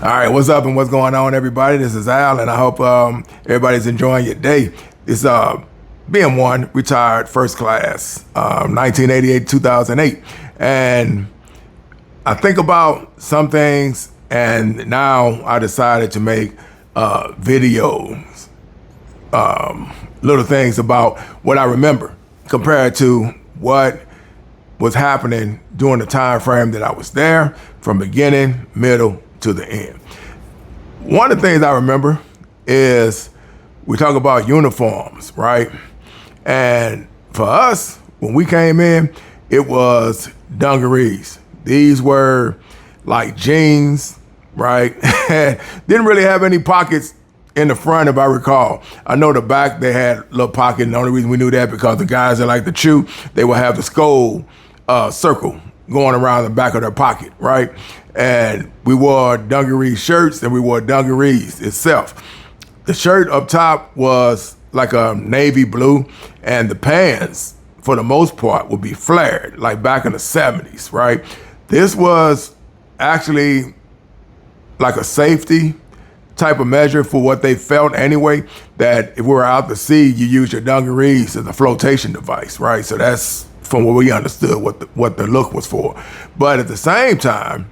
All right, what's up and what's going on, everybody? This is Al, and I hope everybody's enjoying your day. It's BM1, retired first class, 1988, 2008. And I think about some things, and now I decided to make videos, little things about what I remember compared to what was happening during the time frame that I was there, from beginning, middle, to the end. One of the things I remember is we talk about uniforms, right? And for us, when we came in, it was dungarees. These were like jeans, right? Didn't really have any pockets in the front, if I recall. I know the back, they had a little pocket, and the only reason we knew that because the guys that like to chew, they would have the skull circle going around the back of their pocket, right? And we wore dungaree shirts and we wore dungarees itself. The shirt up top was like a navy blue, and the pants, for the most part, would be flared, like back in the 70s, right? This was actually like a safety type of measure for what they felt anyway, that if we were out to sea, you use your dungarees as a flotation device, right? So that's from what we understood what the look was for. But at the same time,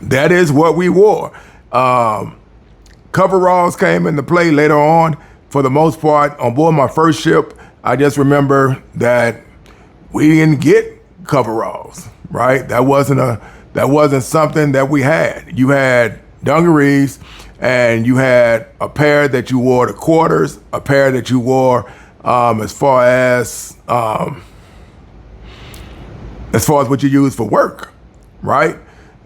that is what we wore. Coveralls came into play later on. For the most part, on board my first ship, I just remember that we didn't get coveralls, right? That wasn't something that we had. You had dungarees, and you had a pair that you wore to quarters, a pair that you wore as far as what you use for work, right?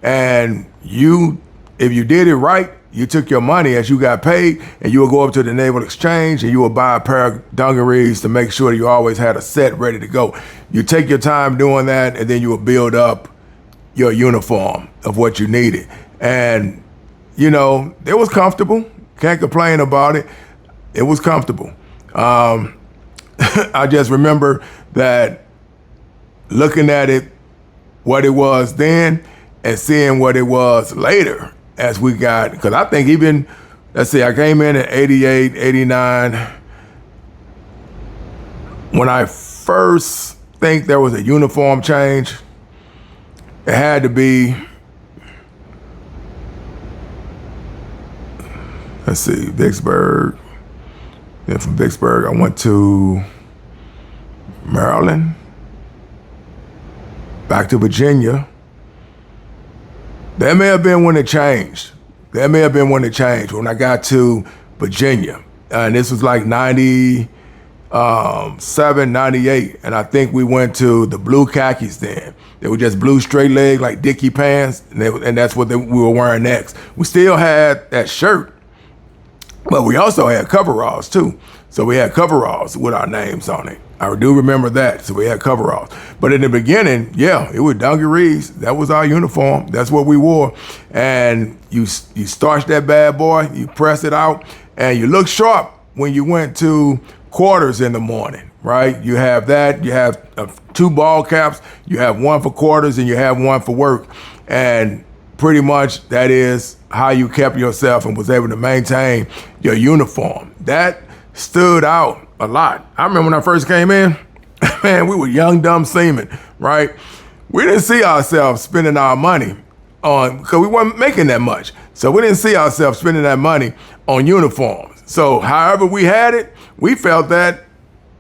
And if you did it right, you took your money as you got paid, and you would go up to the Naval Exchange and you would buy a pair of dungarees to make sure you always had a set ready to go. You take your time doing that, and then you would build up your uniform of what you needed. And, you know, it was comfortable. Can't complain about it. It was comfortable. I just remember that looking at it, what it was then, and seeing what it was later as we got, because I think even, let's see, I came in 88, 89. When I first think there was a uniform change, it had to be, let's see, Vicksburg. Then from Vicksburg, I went to Maryland, back to Virginia. That may have been when it changed. When I got to Virginia. And this was like 97, 98. And I think we went to the blue khakis then. They were just blue straight leg, like Dickie pants. And that's what we were wearing next. We still had that shirt, but we also had coveralls too. So we had coveralls with our names on it. I do remember that. So we had coveralls. But in the beginning, yeah, it was dungarees. That was our uniform. That's what we wore. And you starch that bad boy, you press it out, and you look sharp when you went to quarters in the morning, right? You have that. You have 2 ball caps. You have one for quarters and you have one for work. And pretty much that is how you kept yourself and was able to maintain your uniform. That stood out a lot. I remember when I first came in, man, we were young, dumb seamen, right? We didn't see ourselves spending our money on, because we weren't making that much. So we didn't see ourselves spending that money on uniforms. So however we had it, we felt that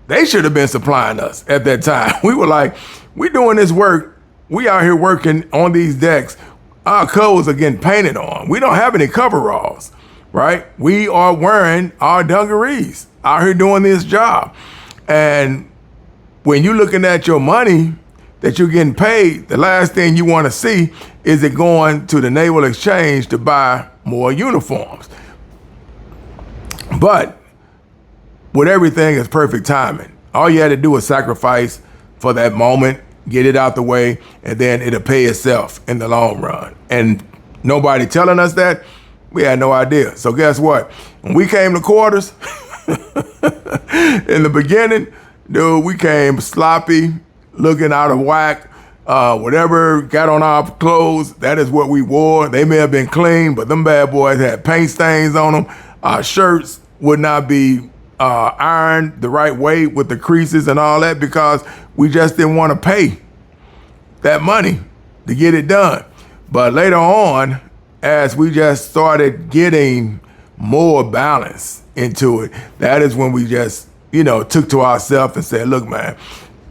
they should have been supplying us at that time. We were like, we doing this work. We out here working on these decks. Our clothes are getting painted on. We don't have any coveralls, right? We are wearing our dungarees out here doing this job. And when you're looking at your money that you're getting paid, the last thing you want to see is it going to the Naval Exchange to buy more uniforms. But with everything, it's perfect timing. All you had to do was sacrifice for that moment, get it out the way, and then it'll pay itself in the long run. And nobody telling us that, we had no idea. So guess what? When we came to quarters, in the beginning, dude, we came sloppy, looking out of whack, Whatever got on our clothes, that is what we wore. They may have been clean, but them bad boys had paint stains on them. Our shirts would not be ironed the right way with the creases and all that because we just didn't want to pay that money to get it done. But later on, as we just started getting more balance into it, that is when we just, took to ourselves and said, look, man,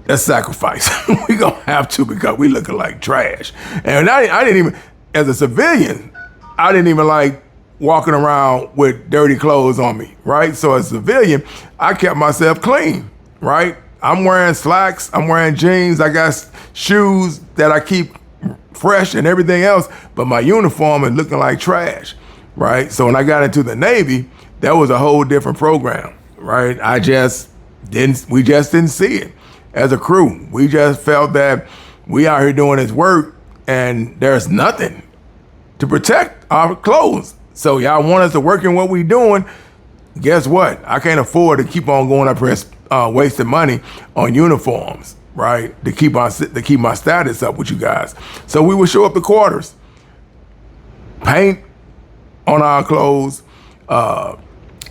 let's sacrifice. We gonna have to because we looking like trash. And I didn't even, as a civilian, I didn't even like walking around with dirty clothes on me, right? So as a civilian, I kept myself clean, right? I'm wearing slacks, I'm wearing jeans, I got shoes that I keep fresh and everything else, but my uniform is looking like trash, right? So when I got into the Navy, that was a whole different program, right? We just didn't see it as a crew. We just felt that we out here doing this work and there's nothing to protect our clothes. So y'all want us to work in what we doing. Guess what? I can't afford to keep on going up here wasting money on uniforms, right? To keep my status up with you guys. So we would show up to quarters, paint on our clothes,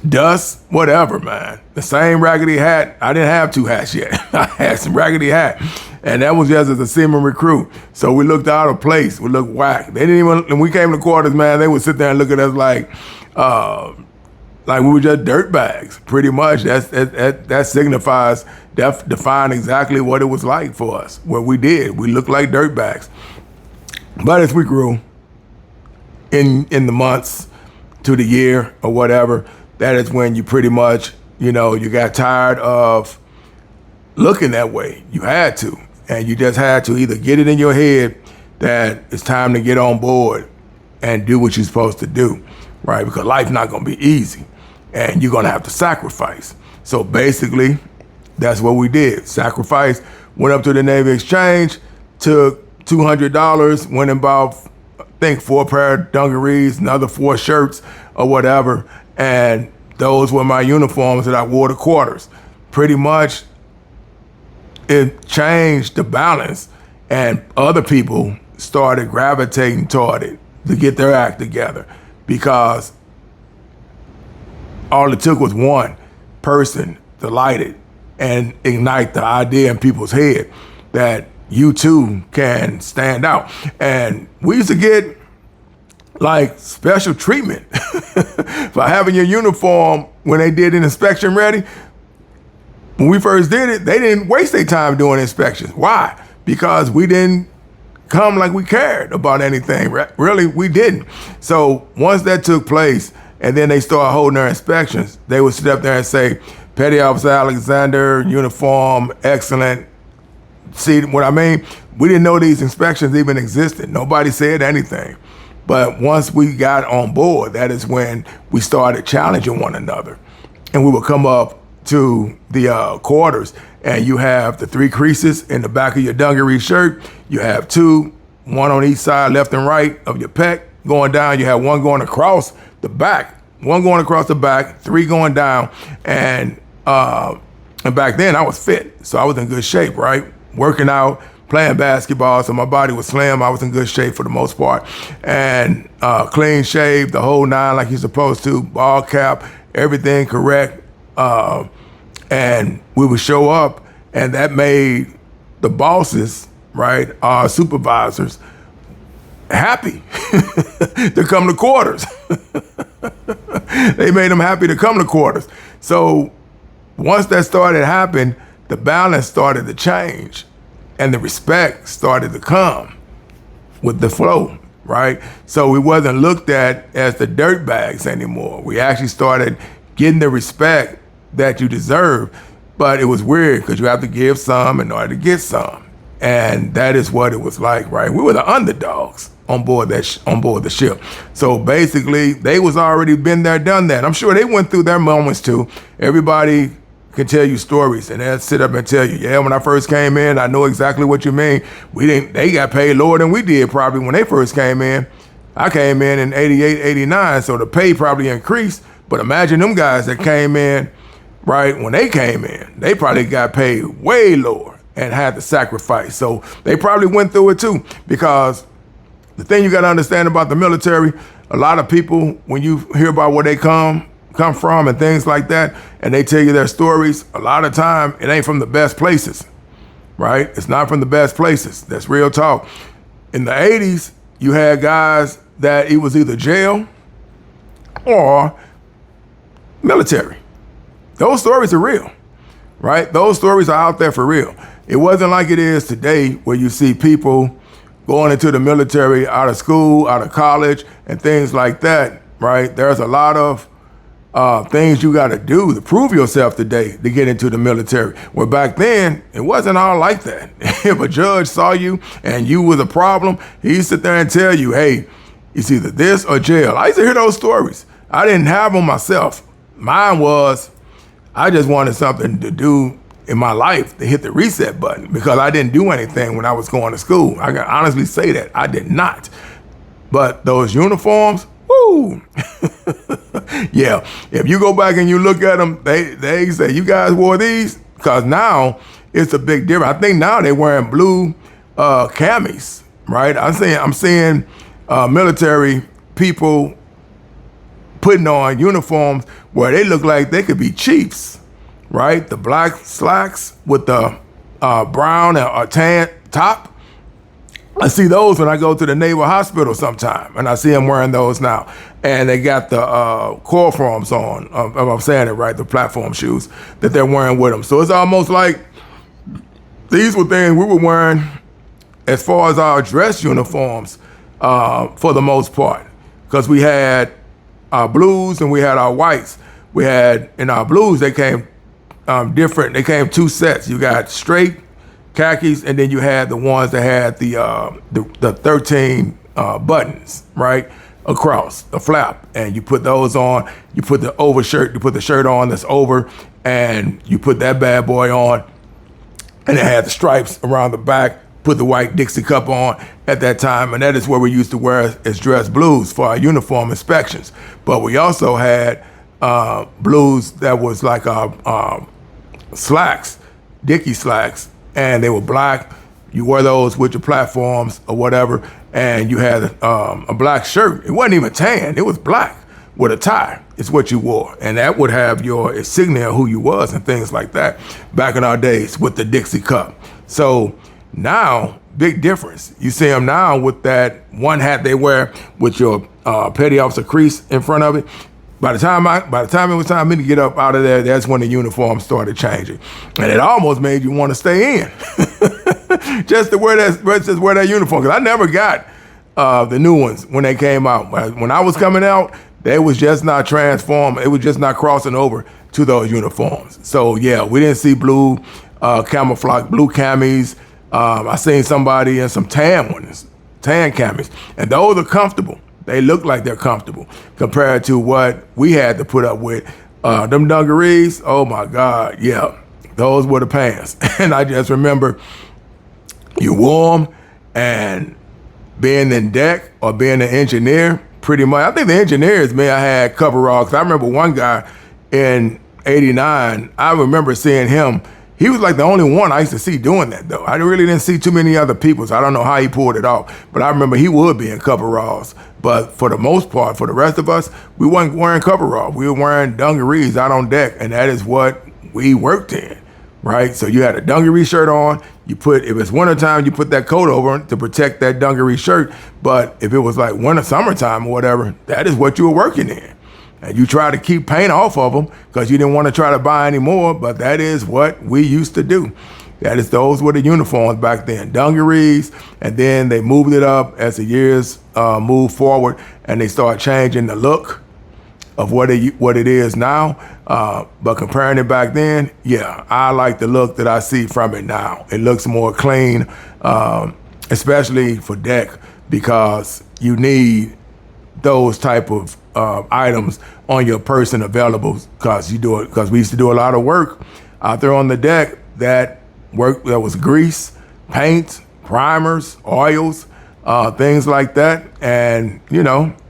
dust, whatever, man. The same raggedy hat. I didn't have two hats yet. I had some raggedy hat. And that was just as a seaman recruit. So we looked out of place. We looked whack. They didn't even, when we came to quarters, man, they would sit there and look at us like we were just dirt bags, pretty much. That signifies, defined exactly what it was like for us, what we did. We looked like dirt bags. But as we grew in the months to the year or whatever, that is when you pretty much, you got tired of looking that way. You had to. And you just had to either get it in your head that it's time to get on board and do what you're supposed to do, right? Because life's not going to be easy and you're going to have to sacrifice. So basically, that's what we did. Sacrifice, went up to the Navy Exchange, took $200, went and bought, I think, 4 pair of dungarees, another 4 shirts or whatever. And those were my uniforms that I wore to quarters. Pretty much, it changed the balance and other people started gravitating toward it to get their act together because all it took was one person to light it and ignite the idea in people's head that you too can stand out. And we used to get like special treatment for having your uniform when they did an inspection ready. When we first did it, they didn't waste their time doing inspections. Why? Because we didn't come like we cared about anything. Really, we didn't. So once that took place, and then they started holding their inspections, they would sit up there and say, Petty Officer Alexander, uniform, excellent. See what I mean? We didn't know these inspections even existed. Nobody said anything. But once we got on board, that is when we started challenging one another. And we would come up to the quarters, and you have the 3 creases in the back of your dungaree shirt. You have 2, one on each side, left and right of your pec going down. You have 1 going across the back, 1 going across the back, 3 going down. And back then I was fit, so I was in good shape, right? Working out, playing basketball, so my body was slim. I was in good shape for the most part. And clean shaved, the whole 9 like you're supposed to, ball cap, everything correct. And we would show up, and that made the bosses, right, our supervisors, happy to come to quarters. They made them happy to come to quarters. So once that started happening, the balance started to change, and the respect started to come with the flow, right? So we wasn't looked at as the dirt bags anymore. We actually started getting the respect that you deserve, but it was weird because you have to give some in order to get some. And that is what it was like, right? We were the underdogs on board the ship. So basically, they was already been there, done that. I'm sure they went through their moments too. Everybody can tell you stories, and they'll sit up and tell you, yeah, when I first came in, I know exactly what you mean. They got paid lower than we did probably when they first came in. I came in 88, 89, so the pay probably increased. But imagine them guys that came in, right, when they came in, they probably got paid way lower and had to sacrifice. So they probably went through it too, because the thing you got to understand about the military, a lot of people, when you hear about where they come from and things like that, and they tell you their stories, a lot of time it ain't from the best places, right? It's not from the best places. That's real talk. In the 80s, you had guys that it was either jail or military. Those stories are real, right? Those stories are out there for real. It wasn't like it is today where you see people going into the military out of school, out of college, and things like that, right? There's a lot of things you got to do to prove yourself today to get into the military. Well, back then, it wasn't all like that. If a judge saw you and you was a problem, he'd sit there and tell you, hey, it's either this or jail. I used to hear those stories. I didn't have them myself. Mine was, I just wanted something to do in my life to hit the reset button, because I didn't do anything when I was going to school. I can honestly say that I did not. But those uniforms, woo. Yeah, if you go back and you look at them, they say, you guys wore these? Because now it's a big difference. I think now they're wearing blue camis, right? I'm seeing military people putting on uniforms where they look like they could be chiefs, right? The black slacks with the brown or tan top. I see those when I go to the Naval Hospital sometime, and I see them wearing those now. And they got the core forms on, if I'm saying it right, the platform shoes that they're wearing with them. So it's almost like these were things we were wearing as far as our dress uniforms for the most part, because we had our blues and we had our whites. We had, in our blues, they came different. They came two sets. You got straight khakis, and then you had the ones that had the 13 buttons, right, across the flap, and you put those on. You put the overshirt, you put the shirt on that's over, and you put that bad boy on, and it had the stripes around the back. Put the white Dixie cup on at that time, and that is where we used to wear as dress blues for our uniform inspections. But we also had blues that was like slacks, Dickie slacks, and they were black. You wore those with your platforms or whatever, and you had a black shirt. It wasn't even tan, it was black with a tie. It's what you wore, and that would have your insignia of who you was and things like that back in our days with the Dixie cup. So now, big difference. You see them now with that one hat they wear with your petty officer crease in front of it. By the time it was time for me to get up out of there, that's when the uniform started changing, and it almost made you want to stay in just to wear that uniform. Because I never got the new ones when they came out. When I was coming out, they was just not transformed. It was just not crossing over to those uniforms. So yeah, we didn't see blue camouflage, blue camis. I seen somebody in some tan ones, tan camis, and those are comfortable. They look like they're comfortable compared to what we had to put up with. Them dungarees, oh my God, yeah, those were the pants. And I just remember you wore them, and being in deck or being an engineer, pretty much. I think the engineers, man, I had coveralls. I remember one guy in '89, I remember seeing him. He was like the only one I used to see doing that, though. I really didn't see too many other people, so I don't know how he pulled it off. But I remember he would be in coveralls. But for the most part, for the rest of us, we weren't wearing coveralls. We were wearing dungarees out on deck, and that is what we worked in, right? So you had a dungaree shirt on. If it's wintertime, you put that coat over to protect that dungaree shirt. But if it was like summertime or whatever, that is what you were working in. And you try to keep paint off of them because you didn't want to try to buy any more, but that is what we used to do. Those were the uniforms back then, dungarees, and then they moved it up as the years moved forward, and they started changing the look of what it is now. But comparing it back then, yeah, I like the look that I see from it now. It looks more clean, especially for deck, because you need those type of items on your person available, because we used to do a lot of work out there on the deck. That was grease, paint, primers, oils, things like that. And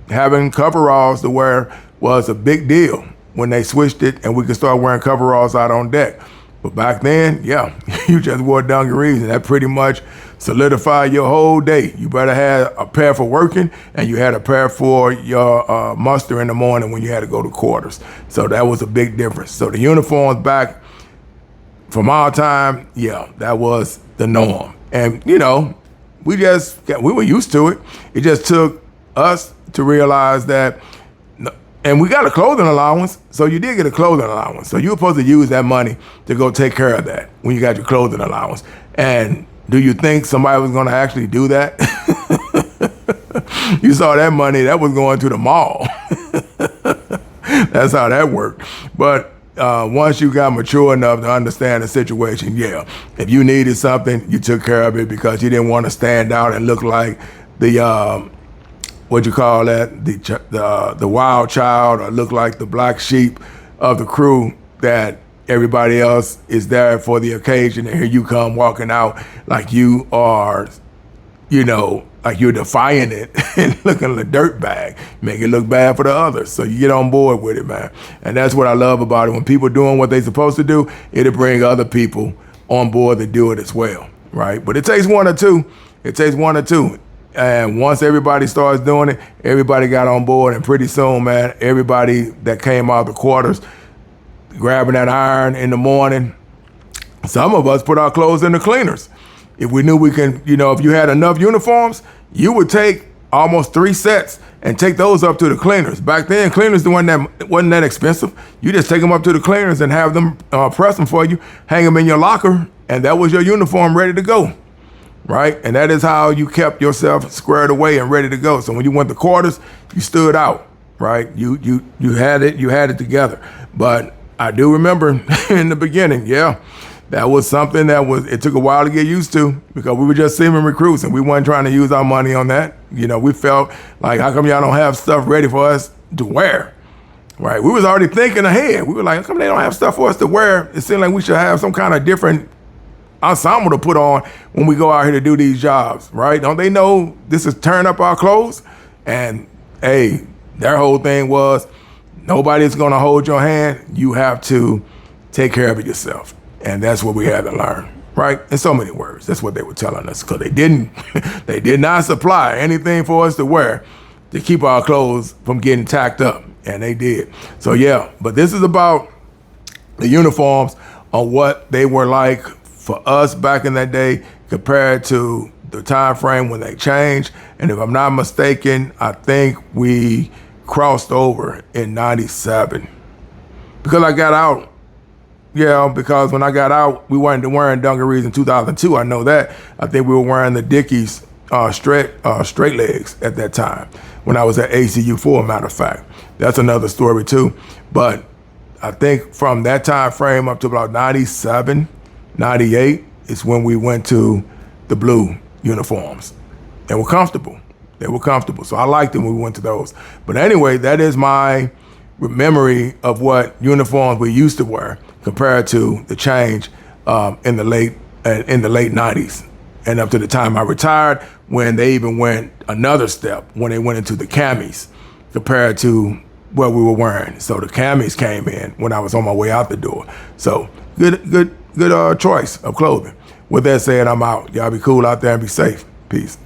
having coveralls to wear was a big deal when they switched it, and we could start wearing coveralls out on deck. But back then, yeah, you just wore dungarees, and that pretty much solidified your whole day. You better have a pair for working, and you had a pair for your muster in the morning when you had to go to quarters. So that was a big difference. So the uniforms back from our time, yeah, that was the norm. And, you know, we were used to it. It just took us to realize that, and we got a clothing allowance, so you did get a clothing allowance. So you were supposed to use that money to go take care of that when you got your clothing allowance. And do you think somebody was going to actually do that? You saw that money, that was going to the mall. That's how that worked. But once you got mature enough to understand the situation, yeah, if you needed something, you took care of it because you didn't want to stand out and look like the what you call that, the wild child, or look like the black sheep of the crew, that everybody else is there for the occasion, and here you come walking out like you are, you know, like you're defying it and looking like a dirt bag, make it look bad for the others. So you get on board with it, man. And that's what I love about it. When people are doing what they're supposed to do, it'll bring other people on board to do it as well, right? But it takes one or two. It takes one or two. And once everybody starts doing it, everybody got on board, and pretty soon, man, everybody that came out of the quarters, grabbing that iron in the morning, some of us put our clothes in the cleaners. If we knew we can, you know, if you had enough uniforms, you would take almost 3 sets and take those up to the cleaners. Back then, cleaners wasn't that expensive. You just take them up to the cleaners and have them press them for you, hang them in your locker, and that was your uniform ready to go. Right? And that is how you kept yourself squared away and ready to go. So when you went to quarters, you stood out, right? You had it together. But I do remember in the beginning, yeah, that was something it took a while to get used to, because we were just seeming recruits and we weren't trying to use our money on that. You know, we felt like, how come y'all don't have stuff ready for us to wear? Right? We was already thinking ahead. We were like, how come they don't have stuff for us to wear? It seemed like we should have some kind of different ensemble to put on when we go out here to do these jobs, right? Don't they know this is turn up our clothes? And hey, their whole thing was, nobody's gonna hold your hand. You have to take care of it yourself. And that's what we had to learn, right? In so many words, that's what they were telling us, because they did not supply anything for us to wear to keep our clothes from getting tacked up, and they did. So yeah, but this is about the uniforms on what they were like for us back in that day compared to the time frame when they changed. And if I'm not mistaken, I think we crossed over in 97. Because I got out, because when I got out, we weren't wearing dungarees in 2002. I know that. I think we were wearing the Dickies straight legs at that time when I was at ACU, for a matter of fact. That's another story too. But I think from that time frame up to about 97, 98 is when we went to the blue uniforms. They were comfortable. So I liked them when we went to those. But anyway, that is my memory of what uniforms we used to wear compared to the change in the late 90s and up to the time I retired, when they even went another step when they went into the camis compared to what we were wearing. So the camis came in when I was on my way out the door. So good choice of clothing. With that said, I'm out. Y'all be cool out there and be safe. Peace.